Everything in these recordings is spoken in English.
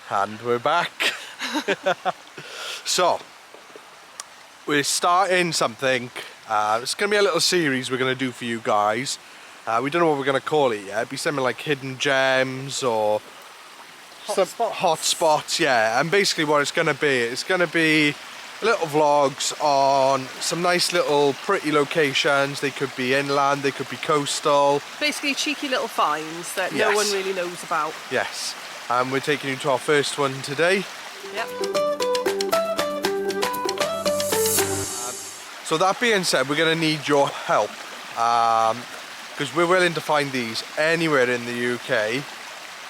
And we're back. So, we're starting something. It's going to be a little series we're going to do for you guys. We don't know what we're going to call it yet. It'd be something like hidden gems or hot spots, yeah. And basically what it's going to be little vlogs on some nice little pretty locations. They could be inland, they could be coastal. Basically cheeky little finds that no one really knows about. Yes. And we're taking you to our first one today. Yep. So that being said, we're going to need your help. Because we're willing to find these anywhere in the UK.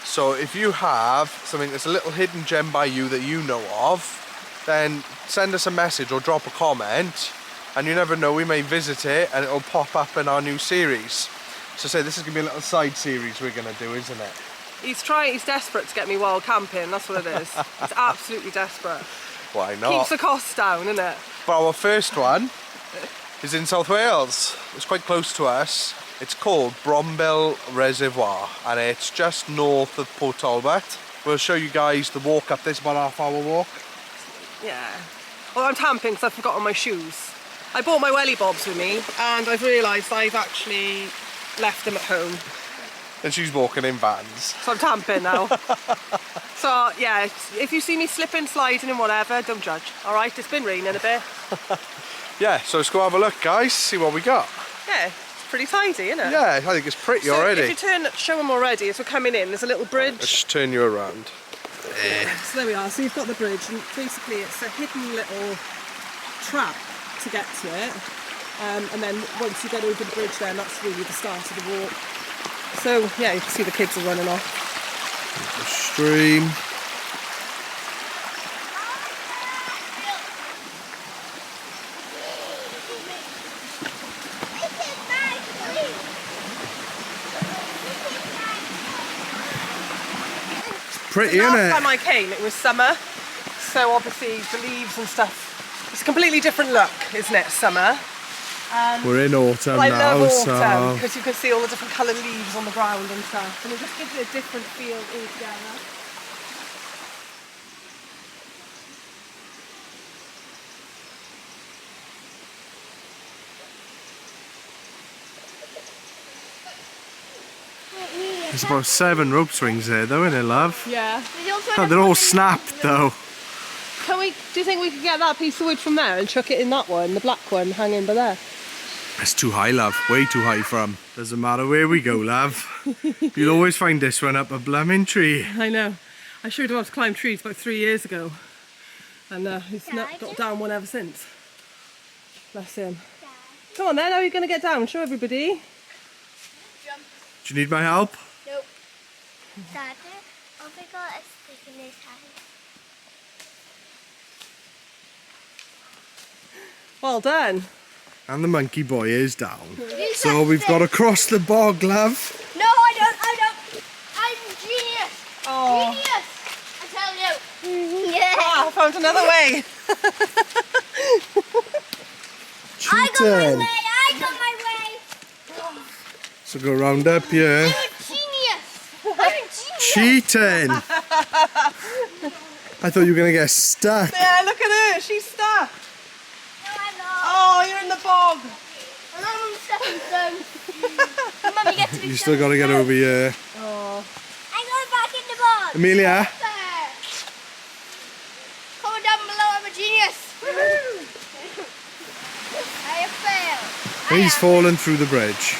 So if you have something that's a little hidden gem by you that you know of, then send us a message or drop a comment, and you never know, we may visit it and it'll pop up in our new series. So say this is going to be a little side series we're going to do, isn't it? He's desperate to get me wild camping, that's what it is. He's absolutely desperate. Why not? Keeps the costs down, isn't it? But our first one is in South Wales. It's quite close to us. It's called Bronbil Reservoir, and it's just north of Port Talbot. We'll show you guys the walk up this, about half-hour walk. Yeah. Well, I'm tamping because I've forgotten my shoes. I bought my welly bobs with me, and I've realised I've actually left them at home. And she's walking in Vans. So I'm tamping now. So yeah, if you see me slipping, sliding and whatever, don't judge. Alright, it's been raining a bit. Yeah, so let's go have a look, guys, see what we got. Yeah, it's pretty tidy, isn't it? Yeah, I think it's pretty already. If you show them already, as we're coming in, there's a little bridge. Let's just turn you around. So there we are, so you've got the bridge, and basically it's a hidden little trap to get to it. And then once you get over the bridge then, that's really the start of the walk. So yeah, you can see the kids are running off. The stream. It's pretty, isn't it? Last time I came, it was summer, so obviously the leaves and stuff. It's a completely different look, isn't it? Summer. We're in autumn now, I love autumn, because you can see all the different coloured leaves on the ground and stuff, and it just gives it a different feel altogether. There's about 7 rope swings there though, isn't it, love? Yeah. Oh, they're all snapped though. Do you think we could get that piece of wood from there and chuck it in that one, the black one hanging by there? It's too high, love. Way too high for them. Doesn't matter where we go, love. You'll always find this one up a blooming tree. I know. I showed him how to climb trees about 3 years ago. And he's not got down one ever since. Bless him. Come on then, how are you going to get down? Show everybody. Jump. Do you need my help? Nope. Dad, have we got a stick in his hand? Well done. And the monkey boy is down. So we've got to cross the bog, love. No, I don't. I'm genius. Oh. Genius, I tell you. Yeah. Oh, I found another way. Cheating. I got my way. So go round up here. I'm a genius. Cheating. I thought you were going to get stuck. Yeah, look at her. She's stuck. Oh, you're in the bog. I'm on the stepping stone. Mummy, get to me. You still got to get over here. Oh. I'm going back in the bog. Amelia. Comment down below, I'm a genius. I have failed. He's fallen through the bridge.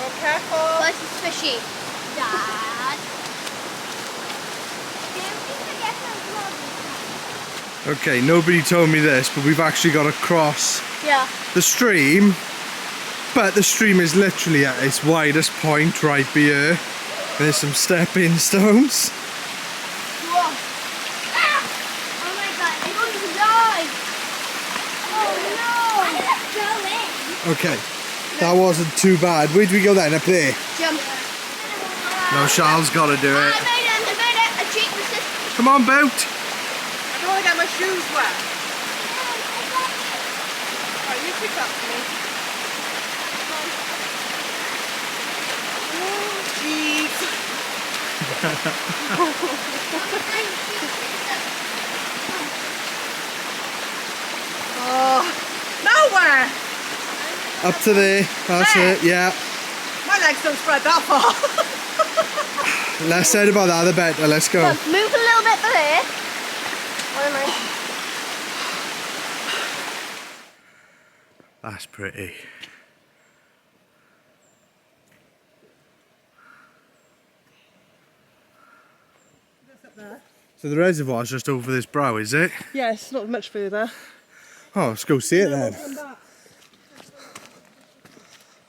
Oh, careful. This is fishy. Dad. Okay, nobody told me this, but we've actually got to cross the stream. But the stream is literally at its widest point right here. There's some stepping stones. Whoa. Ah! Oh my god, I'm going to die. Oh no. Okay. That wasn't too bad. Where do we go then? Up there? Jump. No, Charles got to do it. I made it. I cheated my sister. Come on, boat. I don't want to get my shoes wet. Right, you pick that for me. Oh, jeez. Oh, nowhere. Up to there. That's it. Yeah. My legs don't spread that far. Less said about that, the better. Let's go. Move a little bit for there. That's pretty. So the reservoir's just over this brow, is it? Yes, not much further. Oh, let's go see it then.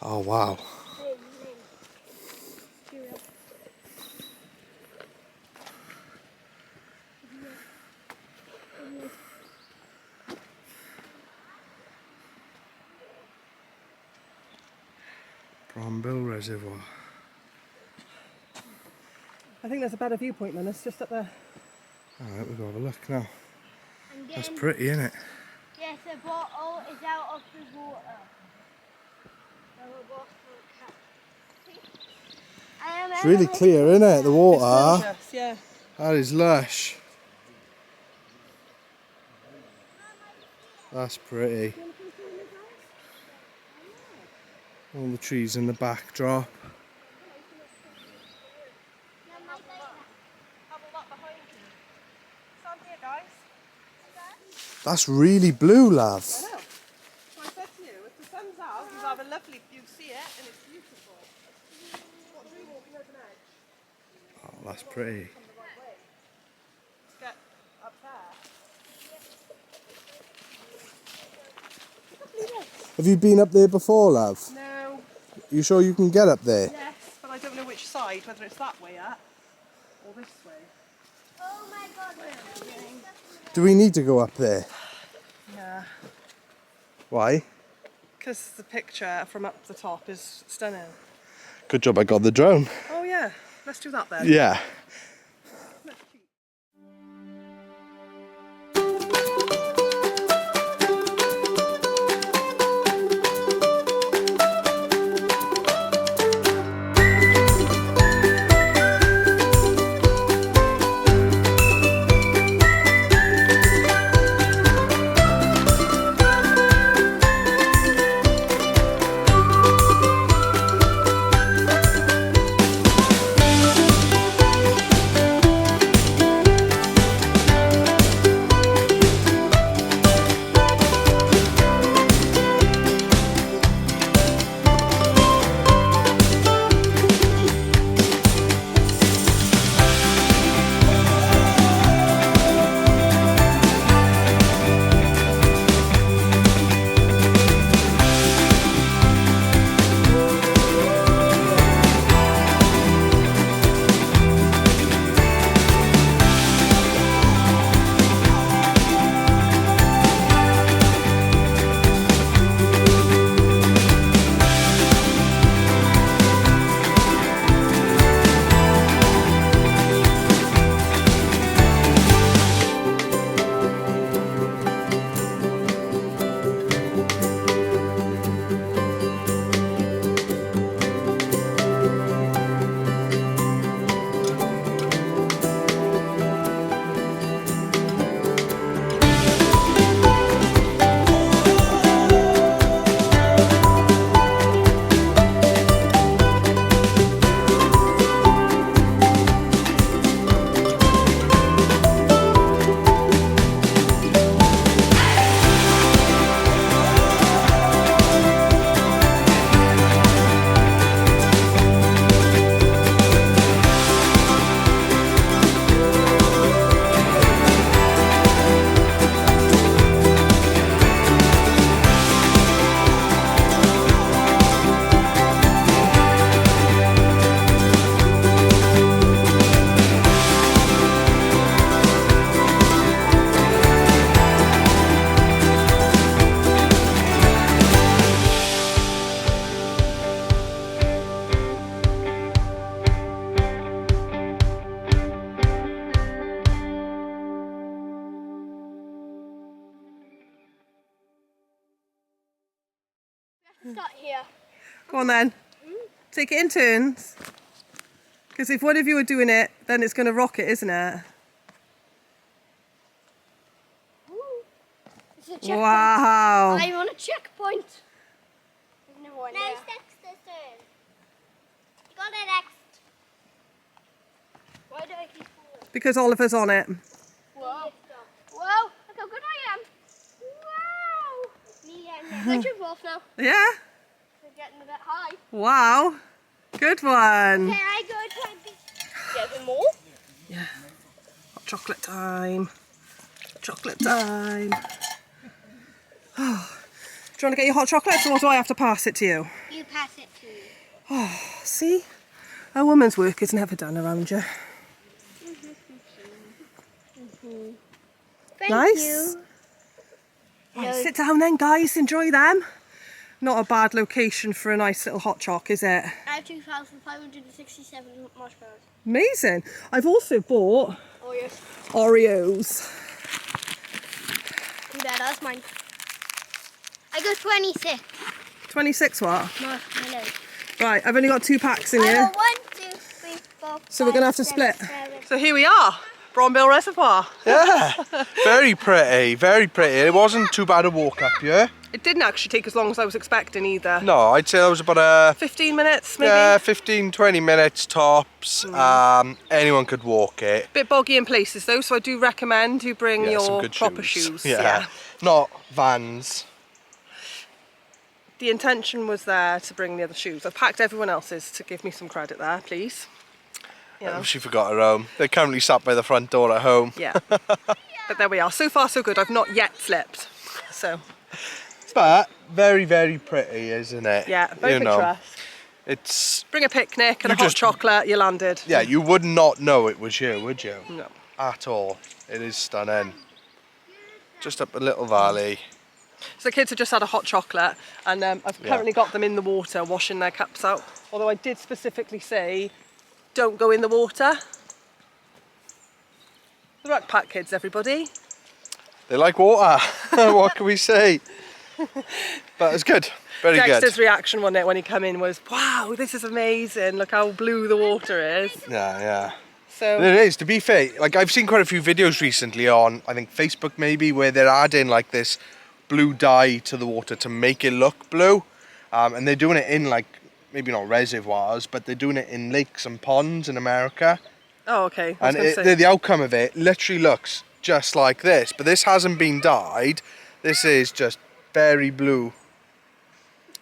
Oh wow. Bronbil Reservoir. I think there's a better viewpoint than this, just up there. Alright, we'll go have a look now. That's pretty, isn't it? Yes, the bottle is out of the water. It's really clear, isn't it? The water. Yes, yeah. That is lush. That's pretty. All the trees in the backdrop. That's really blue, love. I know. So I said to you, if the sun's out, you have a lovely view, see it, and it's beautiful. What tree walking over an edge? Oh, that's pretty. Come the right way. Let's get up there. Have you been up there before, love? No. You sure you can get up there? Yes, but I don't know which side, whether it's that way up or this way. Oh my god. Do we need to go up there? Yeah. Why? Because the picture from up the top is stunning. Good job I got the drone. Oh yeah, let's do that then. Yeah. start here. Go on then. Take it in turns. Because if one of you are doing it, then it's going to rock it, isn't it? Ooh. It's a checkpoint. Wow. I'm on a checkpoint. There's no one there. Dexter's turn. You got it, next. Why do I keep falling? Because Oliver's on it. Whoa. Whoa, look how good I am. Wow. Can I jump off now? Yeah? We're getting a bit high. Wow. Good one. Can I go try and get them more? Yeah. Hot chocolate time. Chocolate time. Oh. Do you want to get your hot chocolate or do I have to pass it to you? You pass it to me. Oh, see? A woman's work is never done around you. Thank Nice. you. Right, sit down then, guys. Enjoy them. Not a bad location for a nice little hot choc, is it? I have 2,567 marshmallows. Amazing. I've also bought Oh yes. Oreos. Yeah, that's mine. I got 26 26 what? marshmallows. Right, I've only got 2 packs in I here. got 1, 2, 3, 4, So we're 5, gonna have to 6, split. 7. So here we are, Bronbil Reservoir. Yeah, very pretty, very pretty. It wasn't too bad a walk up here. It didn't actually take as long as I was expecting either. No, I'd say that was about 15 minutes maybe? yeah, 15, 20 minutes tops. Anyone could walk it. Bit boggy in places though, so I do recommend you bring Yeah, some your good proper shoes. Yeah. Not Vans. The intention was there to bring the other shoes. I've packed everyone else's to give me some credit there, please. You know. She forgot her own. They're currently sat by the front door at home. Yeah. But there we are. So far so good. I've not yet slipped. So But very, very pretty, isn't it? yeah, very You know, picturesque. it's, Bring a picnic and You a hot just- chocolate, you landed. yeah, you would not know it was you, would you? No. At all. It is stunning. Just up a little valley. So the kids have just had a hot chocolate and I've currently got them in the water washing their cups out. Although I did specifically say, don't go in the water. The Ruck Pack kids, everybody. They like water. What can we say? But it's good. Very Dexter's good. reaction one night when he came in was, wow, this is amazing. Look how blue the water is. Yeah, yeah. So It is, to be fair. Like, I've seen quite a few videos recently on, I think, Facebook maybe, where they're adding like this blue dye to the water to make it look blue. And they're doing it in, like, maybe not reservoirs, but they're doing it in lakes and ponds in America. oh, okay. I was And gonna say. the outcome of it literally looks just like this. But this hasn't been dyed. This is just very blue.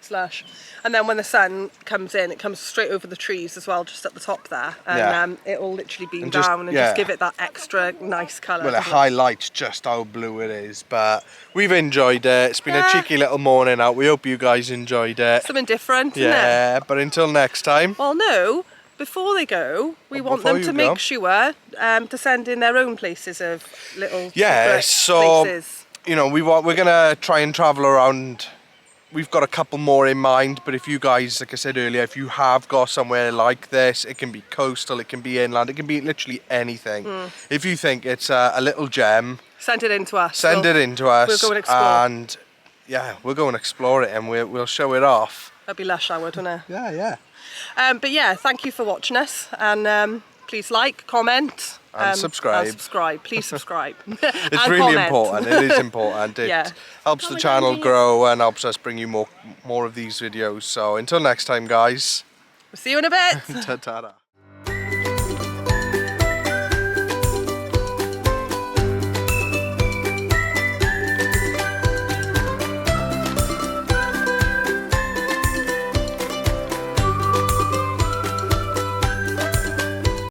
Slush. And then when the sun comes in, it comes straight over the trees as well, just at the top there. And Yeah. it'll literally beam And just- down and yeah. just give it that extra nice colour. Well, it doesn't it? highlights just how blue it is. But we've enjoyed it. It's been a Yeah. cheeky little morning out. We hope you guys enjoyed it. Something different, isn't it? Yeah, but until next time. Well, no. Before they go, we Oh, want before them to you go. make sure to send in their own places of little Yeah, secret so places. you know, we're gonna try and travel around. We've got a couple more in mind, but if you guys, like I said earlier, if you have got somewhere like this, it can be coastal, it can be inland, it can be literally anything. If you think it's a little gem, Send it in to us. send it in to us. We'll go and explore. And yeah, we'll go and explore it, and we'll show it off. That'd be lush hour, wouldn't it? Yeah, yeah. But yeah, thank you for watching us, and please like, comment, And subscribe. And subscribe. Please subscribe. It's really important. It is important. It Yeah. helps the Comment channel down grow and helps us bring you more of these videos. So until next time, guys. We'll see you in a bit. Ta-ta.